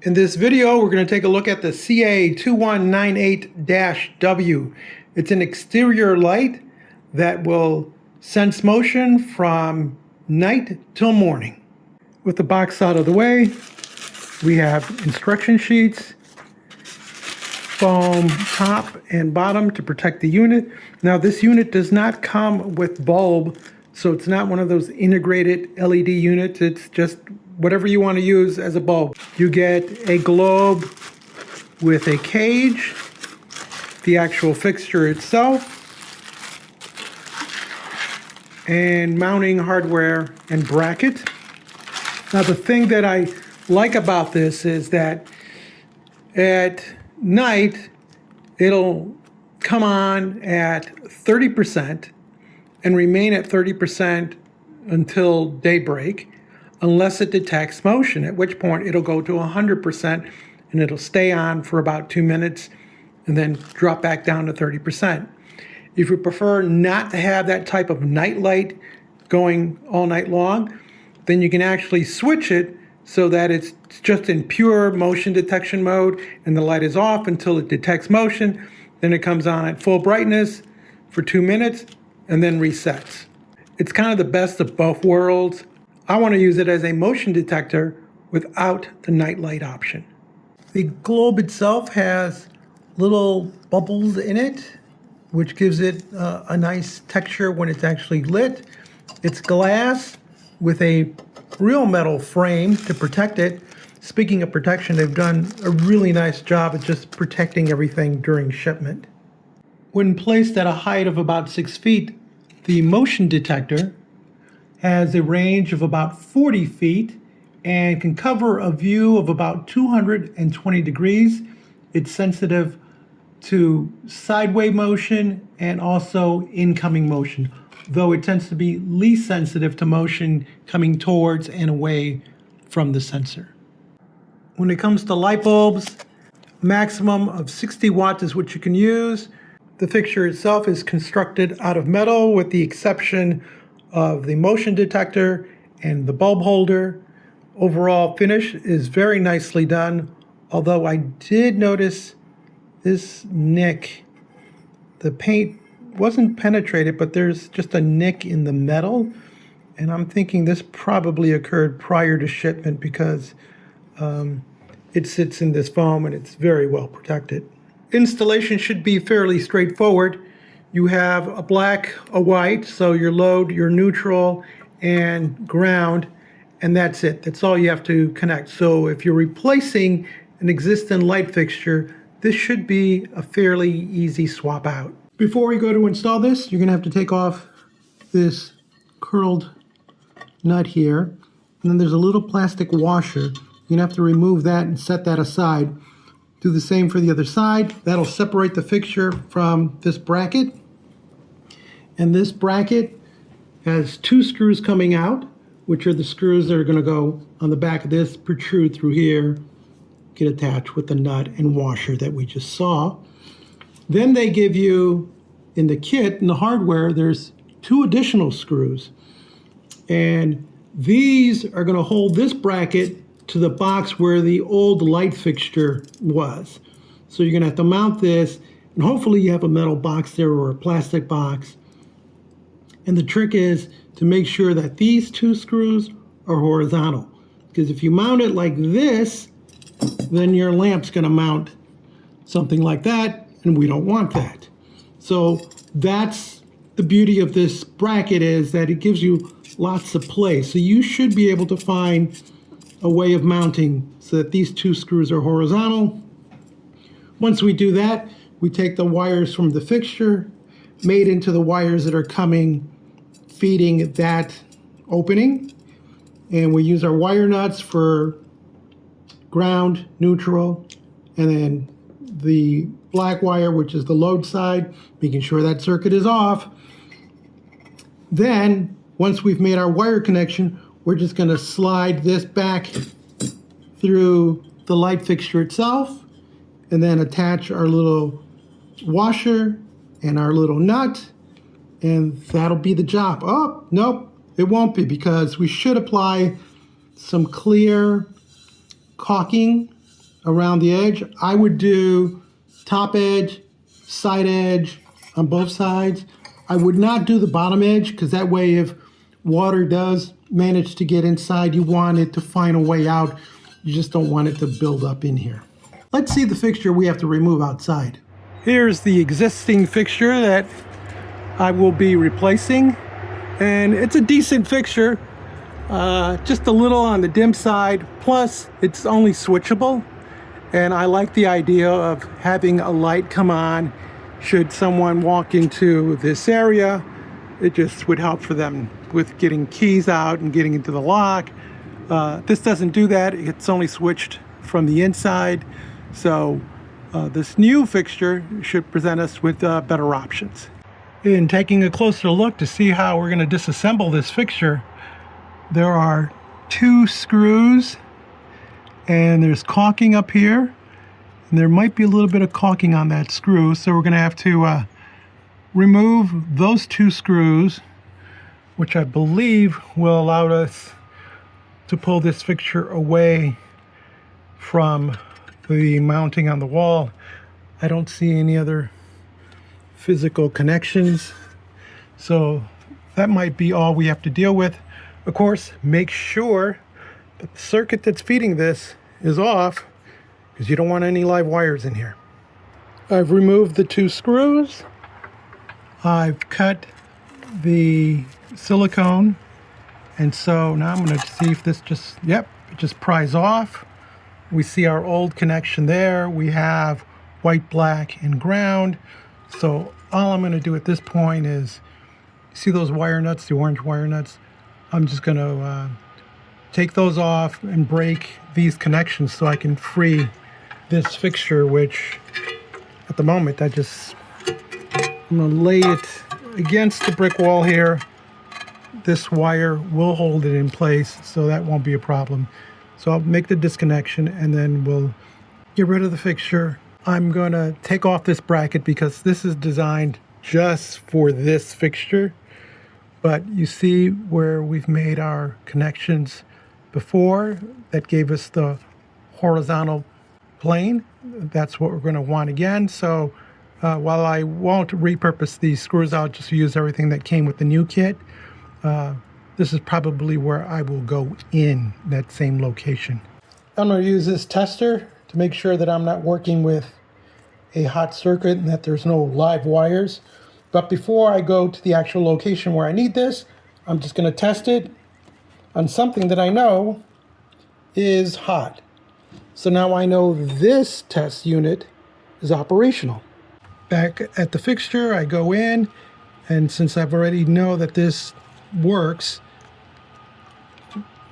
In this video, we're going to take a look at the CA2198-W. It's an exterior light that will sense motion from night till morning. With the box out of the way, we have instruction sheets, foam top and bottom to protect the unit. Now, this unit does not come with bulb, so it's not one of those integrated LED units. It's just whatever you want to use as a bulb. You get a globe with a cage, the actual fixture itself, and mounting hardware and bracket. Now, the thing that I like about this is that at night, it'll come on at 30% and remain at 30% until daybreak, unless it detects motion, at which point it'll go to 100% and it'll stay on for about 2 minutes and then drop back down to 30%. If you prefer not to have that type of night light going all night long, then you can actually switch it so that it's just in pure motion detection mode and the light is off until it detects motion. Then it comes on at full brightness for 2 minutes and then resets. It's kind of the best of both worlds. I want to use it as a motion detector without the night light option. The globe itself has little bubbles in it, which gives it a nice texture when it's actually lit. It's glass with a real metal frame to protect it. Speaking of protection, they've done a really nice job at just protecting everything during shipment. When placed at a height of about 6 feet, the motion detector has a range of about 40 feet and can cover a view of about 220 degrees. It's sensitive to sideway motion and also incoming motion, though it tends to be least sensitive to motion coming towards and away from the sensor. When it comes to light bulbs, maximum of 60 watts is what you can use. The fixture itself is constructed out of metal with the exception of the motion detector and the bulb holder. Overall finish is very nicely done, although I did notice this nick. The paint wasn't penetrated, but there's just a nick in the metal, and I'm thinking this probably occurred prior to shipment because it sits in this foam and it's very well protected. Installation should be fairly straightforward. You have a black, a white, so your load, your neutral, and ground, and that's it. That's all you have to connect. So if you're replacing an existing light fixture, this should be a fairly easy swap out. Before we go to install this, you're gonna have to take off this curled nut here, and then there's a little plastic washer. You're gonna have to remove that and set that aside. Do the same for the other side. That'll separate the fixture from this bracket. And this bracket has 2 screws coming out, which are the screws that are going to go on the back of this, protrude through here, get attached with the nut and washer that we just saw. Then they give you, in the kit, in the hardware, there's 2 additional screws. And these are going to hold this bracket to the box where the old light fixture was. So you're going to have to mount this, and hopefully you have a metal box there or a plastic box. And the trick is to make sure that these 2 screws are horizontal, because if you mount it like this, then your lamp's going to mount something like that, and we don't want that. So that's the beauty of this bracket, is that it gives you lots of play. So you should be able to find a way of mounting so that these 2 screws are horizontal. Once we do that, we take the wires from the fixture, made into the wires that are feeding that opening, and we use our wire nuts for ground, neutral, and then the black wire, which is the load side, making sure that circuit is off. Then, once we've made our wire connection, we're just going to slide this back through the light fixture itself and then attach our little washer and our little nut, and that'll be the job. Oh, nope, it won't be, because we should apply some clear caulking around the edge. I would do top edge, side edge on both sides. I would not do the bottom edge because that way if water does manage to get inside, you want it to find a way out. You just don't want it to build up in here. Let's see the fixture we have to remove outside. Here's the existing fixture that I will be replacing. And it's a decent fixture, just a little on the dim side. Plus, it's only switchable. And I like the idea of having a light come on should someone walk into this area. It just would help for them with getting keys out and getting into the lock. This doesn't do that. It's only switched from the inside. So this new fixture should present us with better options. In taking a closer look to see how we're going to disassemble this fixture, there are 2 screws and there's caulking up here. And there might be a little bit of caulking on that screw, so we're going to have to remove those 2 screws, which I believe will allow us to pull this fixture away from the mounting on the wall. I don't see any other physical connections, so that might be all we have to deal with. Of course, make sure that the circuit that's feeding this is off, because you don't want any live wires in here. I've removed the 2 screws. I've cut the silicone, and so now I'm going to see if this just, it just pries off. We see our old connection there. We have white, black, and ground. So all I'm going to do at this point is, see those wire nuts, the orange wire nuts? I'm just going to take those off and break these connections so I can free this fixture, which at the moment I'm going to lay it against the brick wall here. This wire will hold it in place, so that won't be a problem. So I'll make the disconnection and then we'll get rid of the fixture. I'm going to take off this bracket because this is designed just for this fixture. But you see where we've made our connections before that gave us the horizontal plane. That's what we're going to want again. So while I won't repurpose these screws, I'll just use everything that came with the new kit. This is probably where I will go in that same location. I'm going to use this tester to make sure that I'm not working with a hot circuit and that there's no live wires. But before I go to the actual location where I need this, I'm just going to test it on something that I know is hot. So now I know this test unit is operational. Back at the fixture, I go in, and since I've already know that this works,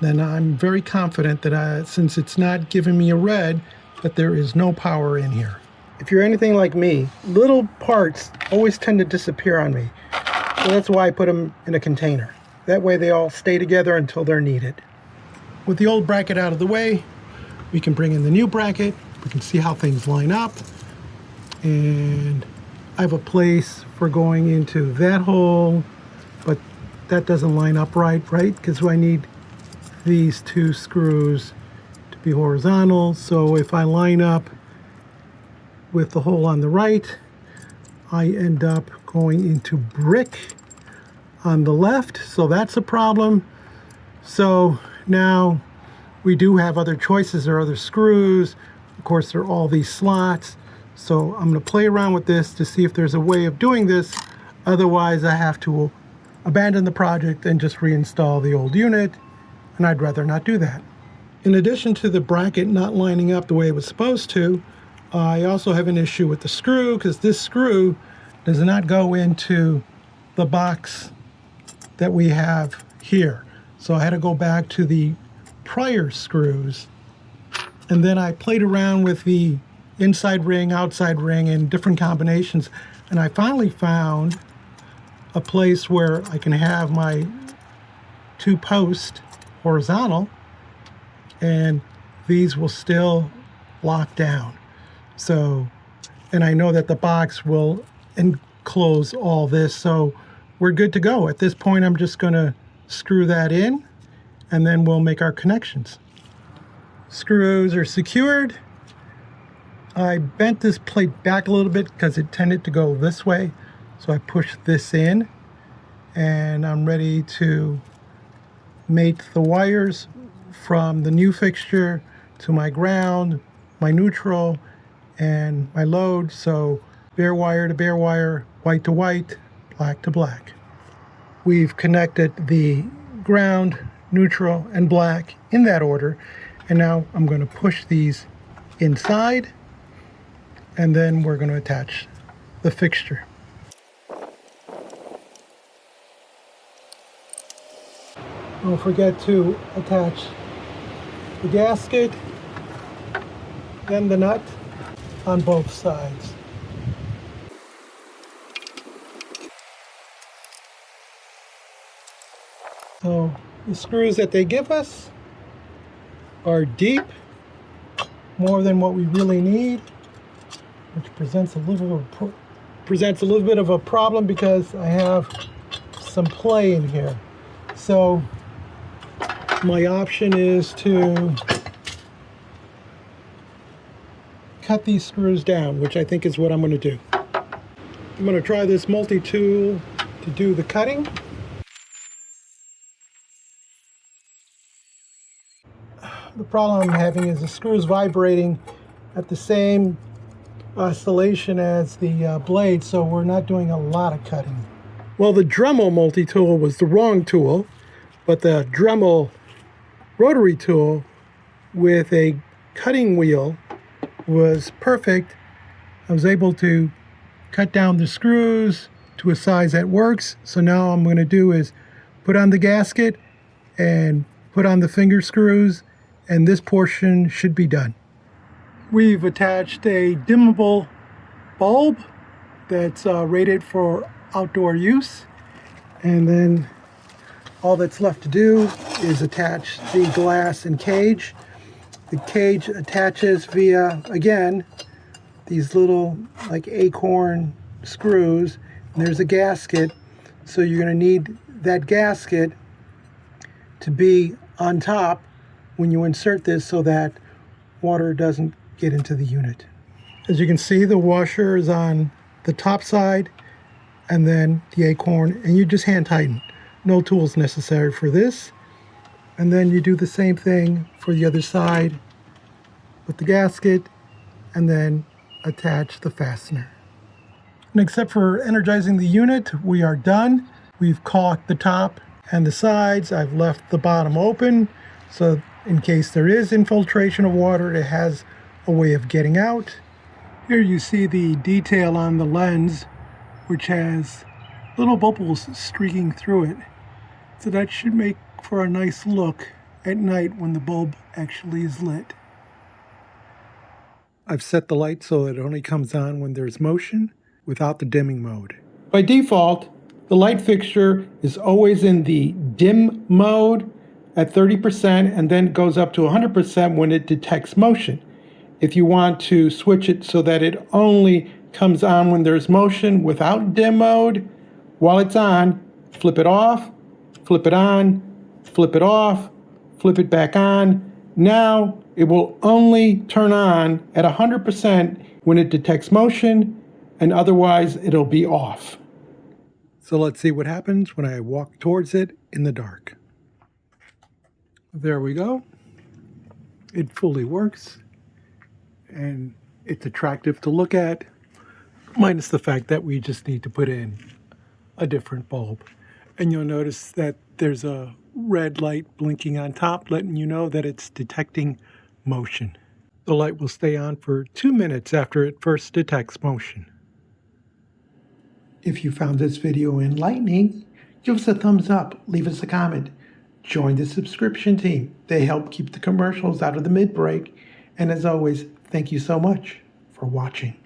then I'm very confident that since it's not giving me a red, that there is no power in here. If you're anything like me, little parts always tend to disappear on me. So that's why I put them in a container. That way they all stay together until they're needed. With the old bracket out of the way, we can bring in the new bracket. We can see how things line up. And I have a place for going into that hole, but that doesn't line up right? Because I need these 2 screws to be horizontal. So if I line up with the hole on the right, I end up going into brick on the left. So that's a problem. So now we do have other choices. There are other screws. Of course, there are all these slots. So I'm going to play around with this to see if there's a way of doing this. Otherwise, I have to abandon the project and just reinstall the old unit. And I'd rather not do that. In addition to the bracket not lining up the way it was supposed to, I also have an issue with the screw, because this screw does not go into the box that we have here. So I had to go back to the prior screws, and then I played around with the inside ring, outside ring, and different combinations, and I finally found a place where I can have my 2 posts horizontal, and these will still lock down. So, and I know that the box will enclose all this, so we're good to go. At this point, I'm just going to screw that in, and then we'll make our connections. Screws are secured, I bent this plate back a little bit because it tended to go this way. So I pushed this in, and I'm ready to mate the wires from the new fixture to my ground, my neutral, and my load. So bare wire to bare wire, white to white, black to black. We've connected the ground, neutral, and black in that order. And now I'm going to push these inside, and then we're going to attach the fixture. Don't forget to attach the gasket and the nut on both sides. So the screws that they give us are deep, more than what we really need, which presents a little bit of a problem because I have some play in here. So my option is to cut these screws down, which I think is what I'm going to do. I'm going to try this multi-tool to do the cutting. The problem I'm having is the screws vibrating at the same oscillation as the blade, so we're not doing a lot of cutting. Well, the Dremel multi-tool was the wrong tool, but the Dremel rotary tool with a cutting wheel was perfect. I was able to cut down the screws to a size that works. So now I'm going to do is put on the gasket and put on the finger screws, and this portion should be done. We've attached a dimmable bulb that's rated for outdoor use, and then all that's left to do is attach the glass and cage. The cage attaches via, again, these little like acorn screws, and there's a gasket, so you're going to need that gasket to be on top when you insert this so that water doesn't get into the unit. As you can see, the washer is on the top side and then the acorn, and you just hand tighten. No tools necessary for this. And then you do the same thing for the other side with the gasket, and then attach the fastener. And except for energizing the unit, we are done. We've caulked the top and the sides. I've left the bottom open, so in case there is infiltration of water, it has a way of getting out. Here you see the detail on the lens, which has little bubbles streaking through it. So that should make for a nice look at night when the bulb actually is lit. I've set the light so that it only comes on when there's motion without the dimming mode. By default, the light fixture is always in the dim mode at 30%, and then goes up to 100% when it detects motion. If you want to switch it so that it only comes on when there's motion without dim mode, while it's on, flip it off, flip it on, flip it off, flip it back on. Now it will only turn on at 100% when it detects motion, and otherwise it'll be off. So let's see what happens when I walk towards it in the dark. There we go. It fully works, and it's attractive to look at, minus the fact that we just need to put in a different bulb. And you'll notice that there's a red light blinking on top, letting you know that it's detecting motion. The light will stay on for 2 minutes after it first detects motion. If you found this video enlightening, give us a thumbs up, leave us a comment. Join the subscription team. They help keep the commercials out of the mid-break. And as always, thank you so much for watching.